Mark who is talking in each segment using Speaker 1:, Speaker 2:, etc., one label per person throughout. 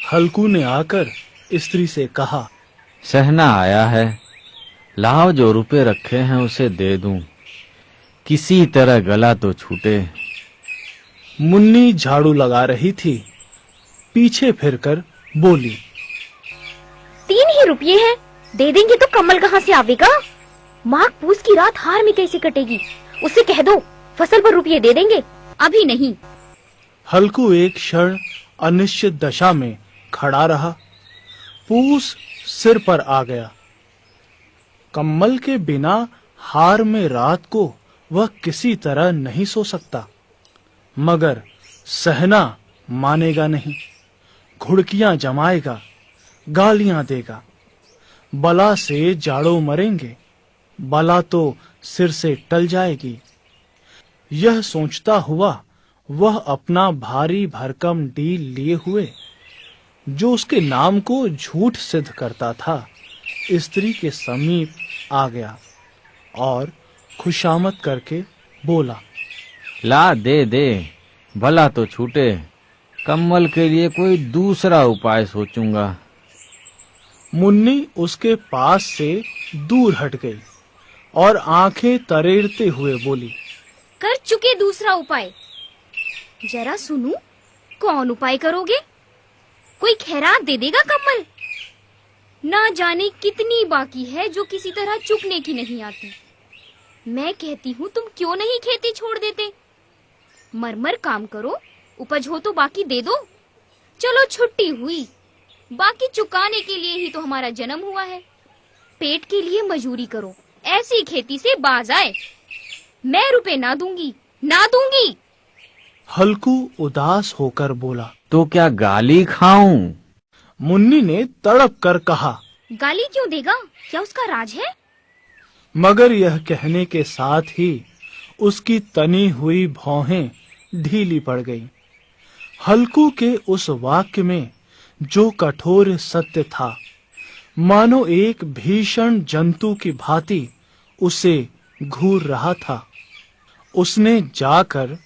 Speaker 1: हल्कू ने आकर स्त्री से कहा,
Speaker 2: सहना आया है, लाओ जो रुपए रखे हैं उसे दे दूं, किसी तरह गला तो छूटे।
Speaker 1: मुन्नी झाड़ू लगा रही थी, पीछे फिरकर बोली,
Speaker 3: 3 ही रुपये हैं, दे देंगे तो कमल कहाँ से आवेगा? माघ पूस की रात हार में कैसे कटेगी? उससे कह दो फसल पर रुपये दे देंगे, अभी नहीं।
Speaker 1: हल्कू एक क्षण अनिश्चित दशा में खड़ा रहा। पूस सिर पर आ गया। कम्बल के बिना हार में रात को वह किसी तरह नहीं सो सकता, मगर सहना मानेगा नहीं। घुड़कियां जमाएगा, गालियां देगा। बला से जाड़ों मरेंगे, बला तो सिर से टल जाएगी। यह सोचता हुआ वह अपना भारी भरकम डील लिए हुए, जो उसके नाम को झूठ सिद्ध करता था, स्त्री के समीप आ गया और खुशामद करके बोला,
Speaker 2: ला दे दे, भला तो छूटे। कम्बल के लिए कोई दूसरा उपाय सोचूंगा।
Speaker 1: मुन्नी उसके पास से दूर हट गई और आंखें तरेरते हुए बोली,
Speaker 3: कर चुके दूसरा उपाय। जरा सुनूं, कौन उपाय करोगे? कोई खैरात दे देगा कम्बल? ना जाने कितनी बाकी है जो किसी तरह चुकने की नहीं आती। मैं कहती हूँ तुम क्यों नहीं खेती छोड़ देते? मरमर काम करो, उपज हो तो बाकी दे दो। चलो छुट्टी हुई, बाकी चुकाने के लिए ही तो हमारा जन्म हुआ है। पेट के लिए मजूरी करो, ऐसी खेती से बाज आए। मैं रुपए ना दूंगी, ना दूंगी।
Speaker 1: हल्कू उदास होकर बोला,
Speaker 2: तो क्या गाली खाऊं?
Speaker 1: मुन्नी ने तड़प कर कहा,
Speaker 3: गाली क्यों देगा? क्या उसका राज है?
Speaker 1: मगर यह कहने के साथ ही उसकी तनी हुई भौहें ढीली पड़ गईं। हल्कू के उस वाक्य में जो कठोर सत्य था, मानो एक भीषण जंतु की भांति उसे घूर रहा था। उसने जाकर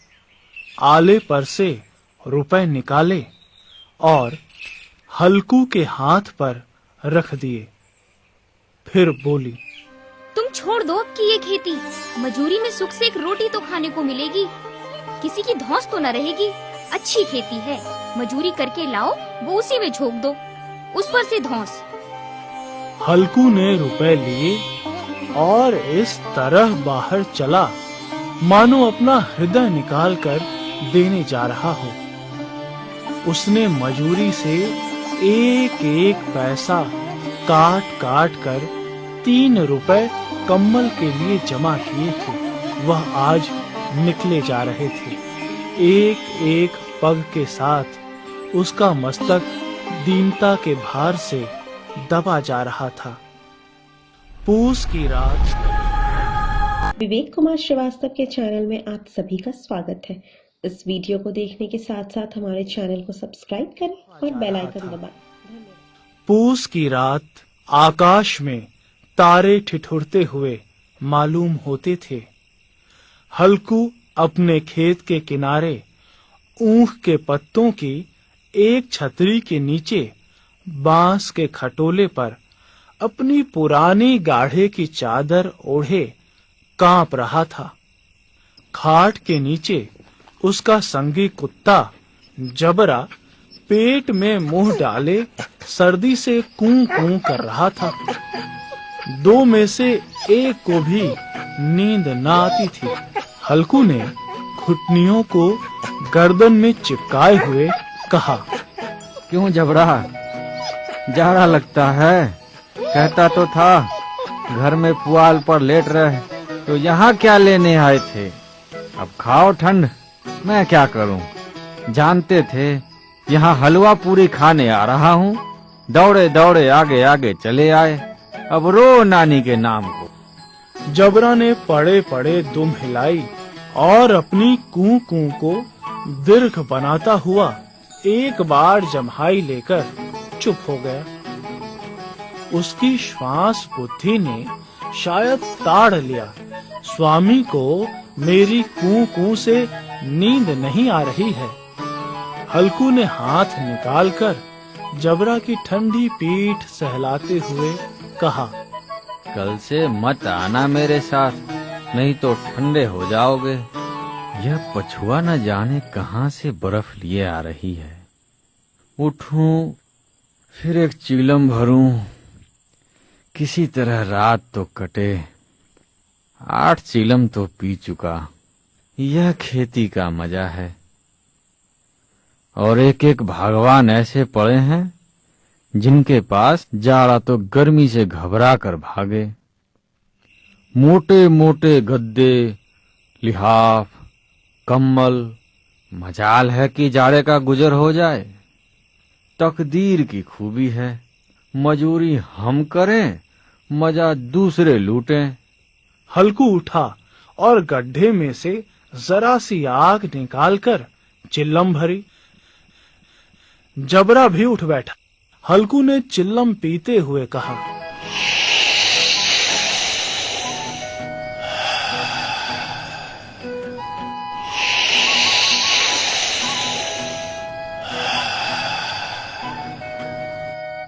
Speaker 1: आले पर से रुपए निकाले और हल्कू के हाथ पर रख दिए। फिर बोली,
Speaker 3: तुम छोड़ दो अब की ये खेती। मजूरी में सुख से एक रोटी तो खाने को मिलेगी, किसी की धौंस तो न रहेगी। अच्छी खेती है, मजूरी करके लाओ, वो उसी में झोंक दो, उस पर से धौंस।
Speaker 1: हल्कू ने रुपए लिए और इस तरह बाहर चला मानो अपना हृदय निकालकर देने जा रहा हो। उसने मजूरी से एक एक पैसा काट काट कर 3 रुपए कम्बल के लिए जमा किए थे। वह आज निकले जा रहे थे। एक एक पग के साथ उसका मस्तक दीनता के भार से दबा जा रहा था। पूस की रात।
Speaker 4: विवेक कुमार श्रीवास्तव के चैनल में आप सभी का स्वागत है। इस वीडियो को देखने के साथ साथ हमारे चैनल को सब्सक्राइब करें और बेल आइकन दबाएं।
Speaker 1: पूस की रात आकाश में तारे ठिठुरते हुए मालूम होते थे। हल्कू अपने खेत के किनारे ऊख के पत्तों की एक छतरी के नीचे बांस के खटोले पर अपनी पुरानी गाढ़े की चादर ओढ़े कांप रहा था। खाट के नीचे उसका संगी कुत्ता जबरा पेट में मुंह डाले सर्दी से कूं कूं कर रहा था। 2 में से एक को भी नींद न आती थी। हल्कू ने घुटनियों को गर्दन में चिपकाए हुए कहा,
Speaker 2: क्यों जबरा, जाड़ा लगता है? कहता तो था घर में पुआल पर लेट रहे, तो यहाँ क्या लेने आए थे? अब खाओ ठंड, मैं क्या करूं? जानते थे यहाँ हलवा पूरी खाने आ रहा हूँ, दौड़े दौड़े आगे आगे चले आए। अब रो नानी के नाम को।
Speaker 1: जबरा ने पड़े पड़े दुम हिलाई और अपनी कूं कूं को दीर्घ बनाता हुआ एक बार जम्हाई लेकर चुप हो गया। उसकी श्वास बुद्धि ने शायद ताड़ लिया। स्वामी को मेरी कूं कूं से नींद नहीं आ रही है। हल्कू ने हाथ निकालकर जबरा की ठंडी पीठ सहलाते हुए कहा,
Speaker 2: कल से मत आना मेरे साथ, नहीं तो ठंडे हो जाओगे। यह पछुआ न जाने कहां से बर्फ लिए आ रही है। उठूं, फिर एक चीलम भरूं, किसी तरह रात तो कटे। 8 चीलम तो पी चुका। यह खेती का मजा है। और एक एक भगवान ऐसे पड़े हैं जिनके पास जाड़ा तो गर्मी से घबरा कर भागे। मोटे मोटे गद्दे, लिहाफ, कम्बल, मजाल है कि जाड़े का गुजर हो जाए। तकदीर की खूबी है, मजूरी हम करें, मजा दूसरे लूटें।
Speaker 1: हल्कू उठा और गड्ढे में से जरा सी आग निकालकर चिल्लम भरी। जबरा भी उठ बैठा। हल्कू ने चिल्लम पीते हुए कहा,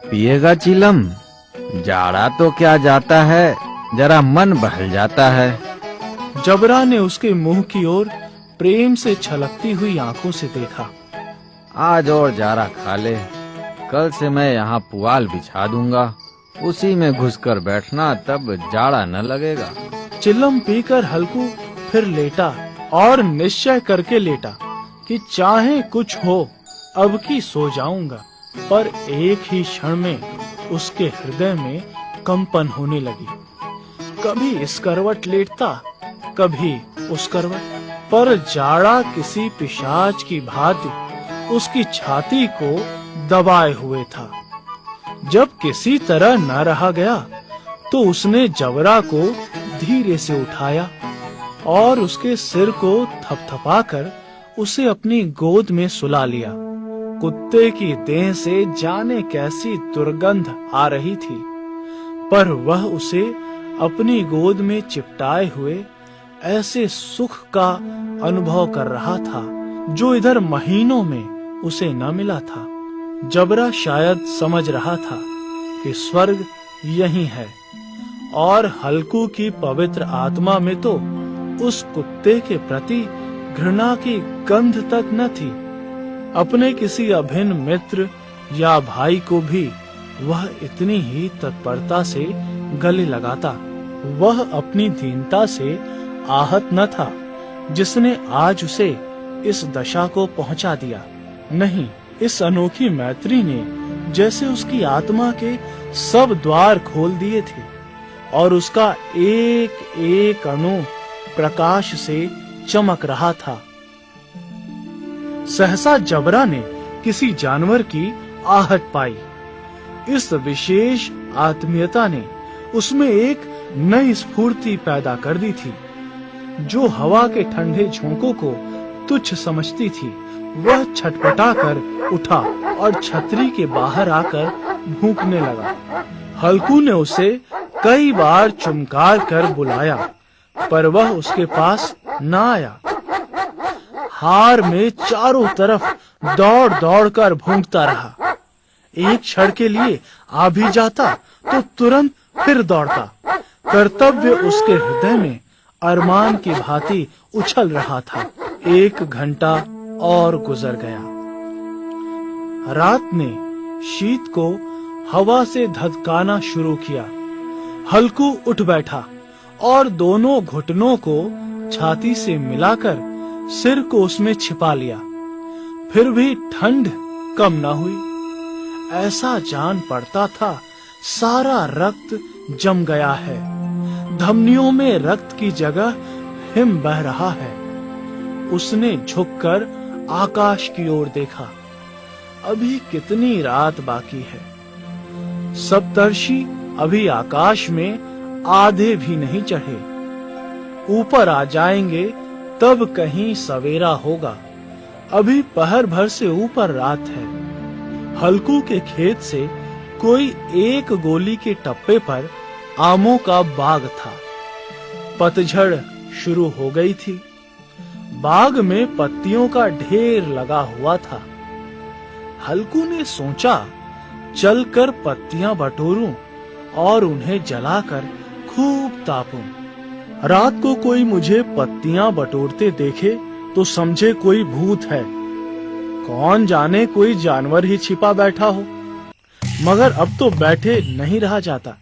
Speaker 2: पिएगा चिलम? जाड़ा तो क्या जाता है, जरा मन बहल जाता है।
Speaker 1: जबरा ने उसके मुंह की ओर प्रेम से छलकती हुई आंखों से देखा।
Speaker 2: आज और जाड़ा खा ले, कल से मैं यहाँ पुआल बिछा दूंगा, उसी में घुसकर बैठना, तब जाड़ा न लगेगा।
Speaker 1: चिल्लम पीकर हल्कू फिर लेटा और निश्चय करके लेटा कि चाहे कुछ हो अब की सो जाऊंगा। पर एक ही क्षण में उसके हृदय में कंपन होने लगी। कभी इस करवट लेटता, कभी उस करवट, पर जाड़ा किसी पिशाच की भांति उसकी छाती को दबाए हुए था। जब किसी तरह न रहा गया तो उसने जबरा को धीरे से उठाया और उसके सिर को थपथपाकर उसे अपनी गोद में सुला लिया। कुत्ते की देह से जाने कैसी दुर्गंध आ रही थी, पर वह उसे अपनी गोद में चिपटाए हुए ऐसे सुख का अनुभव कर रहा था जो इधर महीनों में उसे न मिला था। जबरा शायद समझ रहा था कि स्वर्ग यही है, और हल्कू की पवित्र आत्मा में तो उस कुत्ते के प्रति घृणा की गंध तक न थी। अपने किसी अभिन्न मित्र या भाई को भी वह इतनी ही तत्परता से गले लगाता। वह अपनी दीनता से आहत न था जिसने आज उसे इस दशा को पहुंचा दिया। नहीं, इस अनोखी मैत्री ने जैसे उसकी आत्मा के सब द्वार खोल दिए थे और उसका एक एक अणु प्रकाश से चमक रहा था। सहसा जबरा ने किसी जानवर की आहट पाई। इस विशेष आत्मीयता ने उसमें एक नई स्फूर्ति पैदा कर दी थी। जो हवा के ठंडे झोंकों को तुच्छ समझती थी, वह छटपटाकर उठा और छतरी के बाहर आकर भूंकने लगा। हल्कू ने उसे कई बार चुमकार कर बुलाया, पर वह उसके पास न आया। हार में चारों तरफ दौड़ दौड़ कर भूंकता रहा। एक क्षण के लिए आ भी जाता तो तुरंत फिर दौड़ता। कर्तव्य उसके हृदय में अरमान की भांति उछल रहा था। 1 घंटा और गुजर गया। रात ने शीत को हवा से धधकाना शुरू किया। हल्कू उठ बैठा और दोनों घुटनों को छाती से मिलाकर सिर को उसमें छिपा लिया। फिर भी ठंड कम न हुई। ऐसा जान पड़ता था सारा रक्त जम गया है। धमनियों में रक्त की जगह हिम बह रहा है। उसने झुककर आकाश की ओर देखा। अभी कितनी रात बाकी है। सप्तर्षि अभी आकाश में आधे भी नहीं चढ़े। ऊपर आ जाएंगे तब कहीं सवेरा होगा। अभी पहर भर से ऊपर रात है। हल्कू के खेत से कोई 1 गोली के टप्पे पर आमों का बाग था। पतझड़ शुरू हो गई थी। बाग में पत्तियों का ढेर लगा हुआ था। हल्कू ने सोचा चलकर पत्तियां बटोरूं और उन्हें जलाकर खूब तापूं। रात को कोई मुझे पत्तियां बटोरते देखे तो समझे कोई भूत है, कौन जाने कोई जानवर ही छिपा बैठा हो। मगर अब तो बैठे नहीं रहा जाता।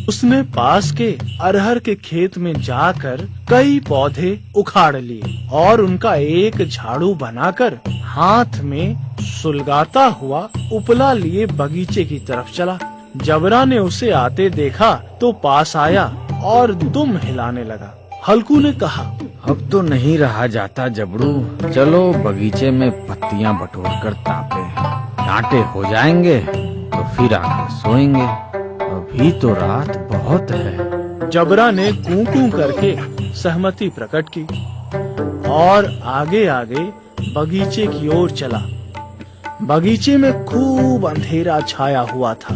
Speaker 1: उसने पास के अरहर के खेत में जाकर कई पौधे उखाड़ लिए और उनका एक झाड़ू बनाकर हाथ में सुलगाता हुआ उपला लिए बगीचे की तरफ चला। जबरा ने उसे आते देखा तो पास आया और दुम हिलाने लगा। हल्कू ने कहा,
Speaker 2: अब तो नहीं रहा जाता जबरू, चलो बगीचे में पत्तियां बटोर कर तापे, कांटे हो जाएंगे तो फिर आकर सोएंगे, अभी तो रात बहुत है।
Speaker 1: जबरा ने कूं कूं करके सहमति प्रकट की और आगे आगे बगीचे की ओर चला। बगीचे में खूब अंधेरा छाया हुआ था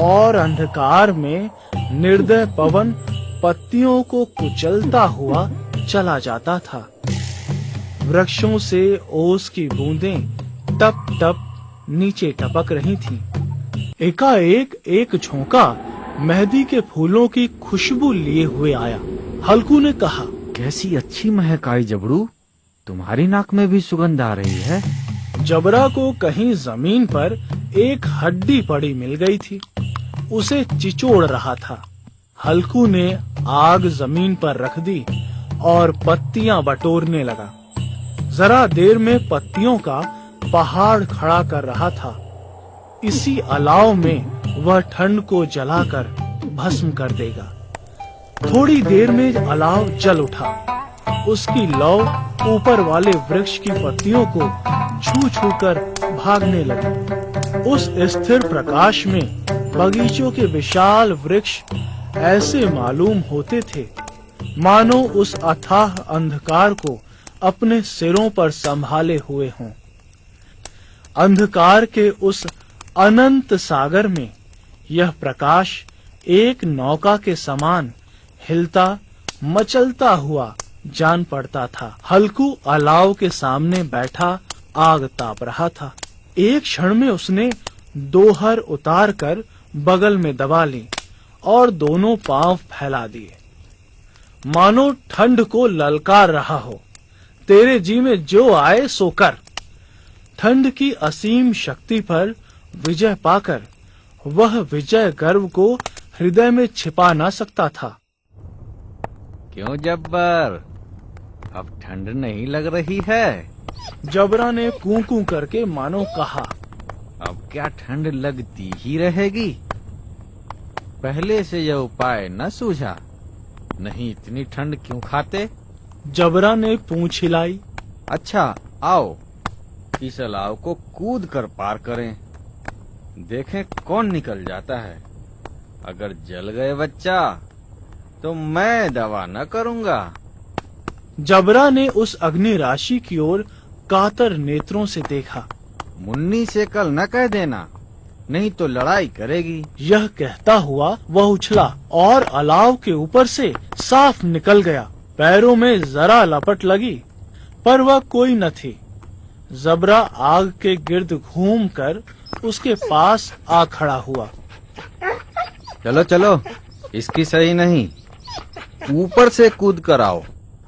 Speaker 1: और अंधकार में निर्दय पवन पत्तियों को कुचलता हुआ चला जाता था। वृक्षों से ओस की बूंदें टप टप नीचे टपक रही थीं। एकाएक एक झोंका मेहंदी के फूलों की खुशबू लिए हुए आया। हल्कू ने कहा,
Speaker 2: कैसी अच्छी महक आई जबरू, तुम्हारी नाक में भी सुगंध आ रही है।
Speaker 1: जबरा को कहीं जमीन पर एक हड्डी पड़ी मिल गई थी, उसे चिचोड़ रहा था। हल्कू ने आग जमीन पर रख दी और पत्तियां बटोरने लगा। जरा देर में पत्तियों का पहाड़ खड़ा कर रहा था। इसी अलाव में वह ठंड को जलाकर भस्म कर देगा। थोड़ी देर में अलाव जल उठा। उसकी लौ ऊपर वाले वृक्ष की पत्तियों को छू छू कर भागने लगी। उस स्थिर प्रकाश में बगीचों के विशाल वृक्ष ऐसे मालूम होते थे मानो उस अथाह अंधकार को अपने सिरों पर संभाले हुए हों। अंधकार के उस अनंत सागर में यह प्रकाश एक नौका के समान हिलता मचलता हुआ जान पड़ता था। हल्कू अलाव के सामने बैठा आग ताप रहा था। एक क्षण में उसने दोहर उतार कर बगल में दबा ली और दोनों पांव फैला दिए, मानो ठंड को ललकार रहा हो। तेरे जी में जो आए सो कर। ठंड की असीम शक्ति पर विजय पाकर वह विजय गर्व को हृदय में छिपा न सकता था।
Speaker 2: क्यों जब्बर, अब ठंड नहीं लग रही है?
Speaker 1: जबरा ने कूं कूं करके मानो कहा,
Speaker 2: अब क्या ठंड लगती ही रहेगी? पहले से यह उपाय न सूझा, नहीं इतनी ठंड क्यों खाते?
Speaker 1: जबरा ने पूंछ हिलाई।
Speaker 2: अच्छा आओ, इस अलाव को कूद कर पार करें, देखें कौन निकल जाता है। अगर जल गए बच्चा तो मैं दवा न करूंगा।
Speaker 1: जबरा ने उस अग्नि राशि की ओर कातर नेत्रों से देखा।
Speaker 2: मुन्नी से कल न कह देना, नहीं तो लड़ाई करेगी।
Speaker 1: यह कहता हुआ वह उछला और अलाव के ऊपर से साफ निकल गया। पैरों में जरा लपट लगी, पर वह कोई न थी। जबरा आग के गिर्द घूमकर उसके पास आ खड़ा हुआ।
Speaker 2: चलो चलो, इसकी सही नहीं, ऊपर से कूद कर आओ।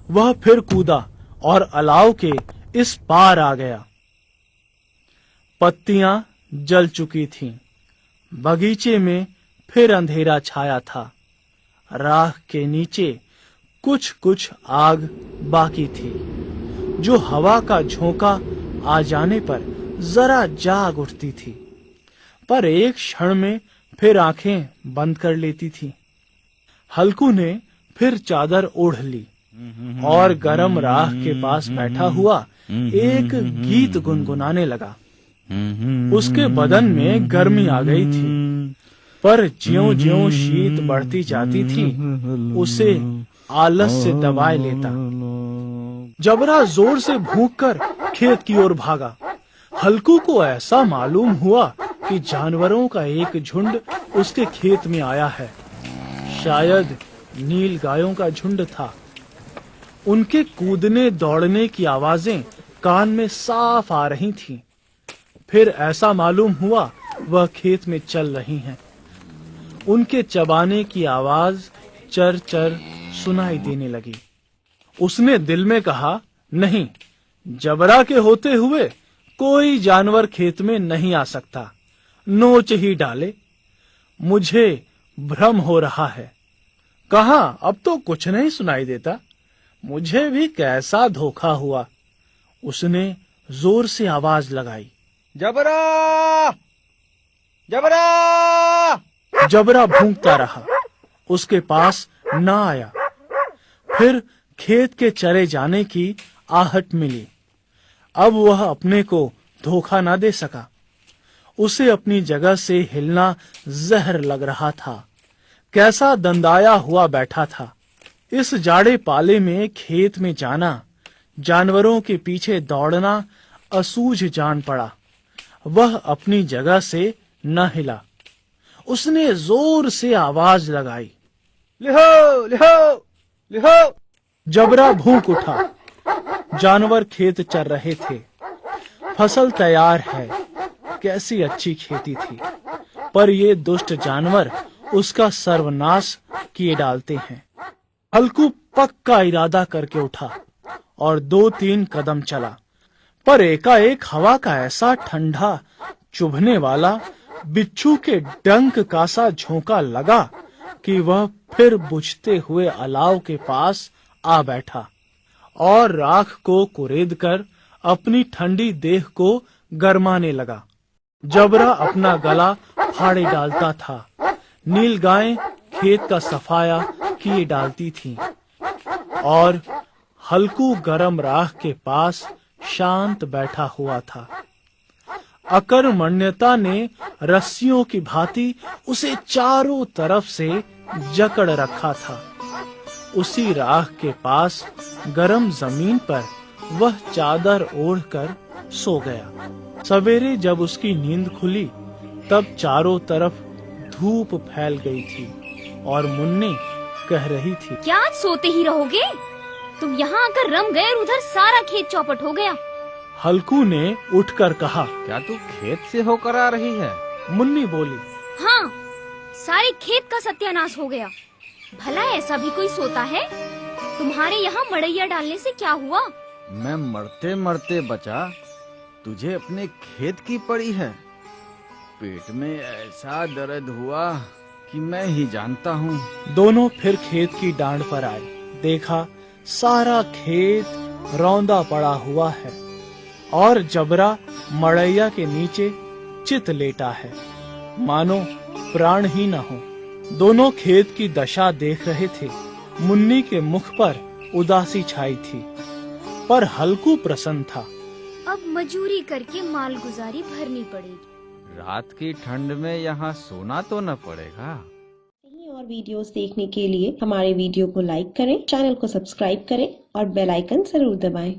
Speaker 1: वह फिर कूदा और अलाव के इस पार आ गया। पत्तियां जल चुकी थीं। बगीचे में फिर अंधेरा छाया था। राख के नीचे कुछ कुछ आग बाकी थी, जो हवा का झोंका आ जाने पर जरा जाग उठती थी, पर एक क्षण में फिर आंखें बंद कर लेती थी। हल्कू ने फिर चादर ओढ़ ली और गरम राख के पास बैठा हुआ एक गीत गुनगुनाने लगा। उसके बदन में गर्मी आ गई थी, पर ज्यों-ज्यों शीत बढ़ती जाती थी, उसे आलस से दबाए लेता। जबरा जोर से भूंककर खेत की ओर भागा। हल्कू को ऐसा मालूम हुआ कि जानवरों का एक झुंड उसके खेत में आया है। शायद नील गायों का झुंड था। उनके कूदने दौड़ने की आवाजें कान में साफ आ रही थीं। फिर ऐसा मालूम हुआ वह खेत में चल रही हैं। उनके चबाने की आवाज चर चर सुनाई देने लगी। उसने दिल में कहा, नहीं, जबरा के होते हुए कोई जानवर खेत में नहीं आ सकता, नोच ही डाले। मुझे भ्रम हो रहा है। कहाँ, अब तो कुछ नहीं सुनाई देता। मुझे भी कैसा धोखा हुआ। उसने जोर से आवाज लगाई,
Speaker 2: जबरा, जबरा।
Speaker 1: जबरा भूंकता रहा, उसके पास न आया। फिर खेत के चरे जाने की आहट मिली। अब वह अपने को धोखा न दे सका। उसे अपनी जगह से हिलना जहर लग रहा था। कैसा दंदाया हुआ बैठा था। इस जाड़े पाले में खेत में जाना, जानवरों के पीछे दौड़ना असूझ जान पड़ा। वह अपनी जगह से न हिला। उसने जोर से आवाज लगाई, लिहो, लिहो, लिहो। जबरा भूख उठा। जानवर खेत चर रहे थे। फसल तैयार है। कैसी अच्छी खेती थी, पर ये दुष्ट जानवर उसका सर्वनाश किए डालते हैं। हल्कू पक्का इरादा करके उठा और 2-3 कदम चला, पर एकाएक हवा का ऐसा ठंडा चुभने वाला बिच्छू के डंक का सा झोंका लगा कि वह फिर बुझते हुए अलाव के पास आ बैठा और राख को कुरेद कर अपनी ठंडी देह को गरमाने लगा। जबरा अपना गला फाड़े डालता था। नीलगायें खेत का सफाया किए डालती थीं और हल्कू गरम राख के पास शांत बैठा हुआ था। अकर्मण्यता ने रस्सियों की भांति उसे चारों तरफ से जकड़ रखा था। उसी राख के पास गरम जमीन पर वह चादर ओढ़कर सो गया। सवेरे जब उसकी नींद खुली, तब चारों तरफ धूप फैल गई थी और मुन्नी कह रही थी,
Speaker 3: क्या आज सोते ही रहोगे? तुम यहाँ आकर रम गए और उधर सारा खेत चौपट हो गया।
Speaker 1: हल्कू ने उठकर कहा,
Speaker 2: क्या तू खेत से होकर आ रही है?
Speaker 1: मुन्नी बोली,
Speaker 3: हाँ, सारे खेत का सत्यानाश हो गया। भला ऐसा भी कोई सोता है? तुम्हारे यहाँ मड़ैया डालने से क्या हुआ?
Speaker 2: मैं मरते मरते बचा, तुझे अपने खेत की पड़ी है। पेट में ऐसा दर्द हुआ कि मैं ही जानता हूँ।
Speaker 1: दोनों फिर खेत की डांड पर आए। देखा, सारा खेत रौंदा पड़ा हुआ है और जबरा मड़ैया के नीचे चित लेटा है, मानो प्राण ही न हो। दोनों खेत की दशा देख रहे थे। मुन्नी के मुख पर उदासी छाई थी, पर हल्कू प्रसन्न था।
Speaker 3: अब मजूरी करके माल गुजारी भरनी पड़ेगी।
Speaker 2: रात की ठंड में यहाँ सोना तो न पड़ेगा।
Speaker 4: और वीडियोस देखने के लिए हमारे वीडियो को लाइक करें, चैनल को सब्सक्राइब करें और बेल आइकन जरूर दबाएं।